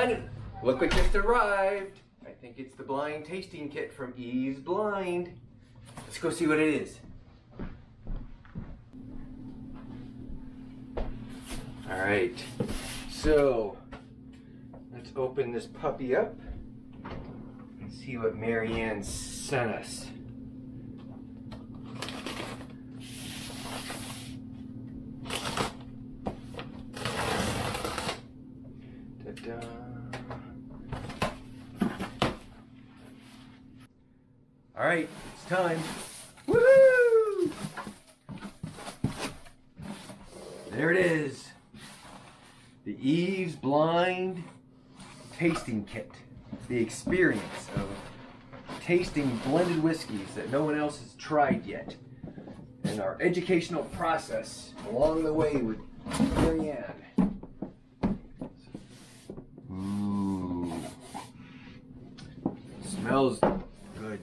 Honey, look what just arrived. I think it's the blind tasting kit from Eaves Blind. Let's go see what it is. All right, so let's open this puppy up and see what Marianne sent us. Ta-da. All right, it's time. Woohoo! There it is. The Eaves Blind Tasting Kit. The experience of tasting blended whiskeys that no one else has tried yet. And our educational process along the way with Marianne. Ooh. Smells good.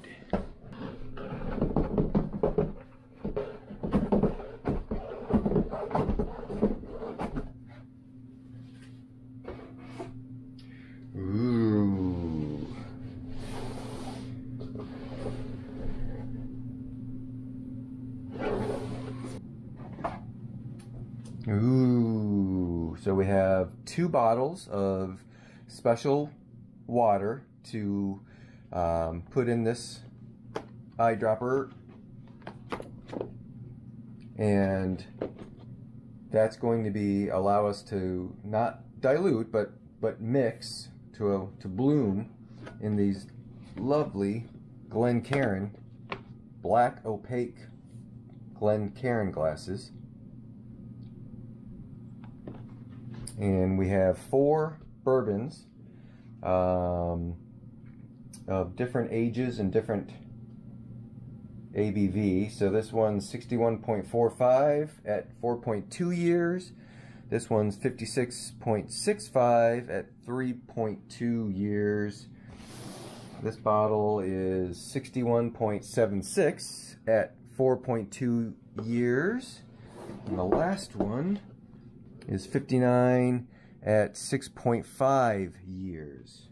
Ooh. Ooh. So we have 2 bottles of special water to put in this eyedropper, and that's going to be allow us to not dilute but mix to bloom in these lovely Glencairn black opaque Glencairn glasses. And we have 4 bourbons of different ages and different ABV. So this one's 61.45 at 4.2 years. This one's 56.65 at 3.2 years. This bottle is 61.76 at 4.2 years. And the last one is 59 at 6.5 years.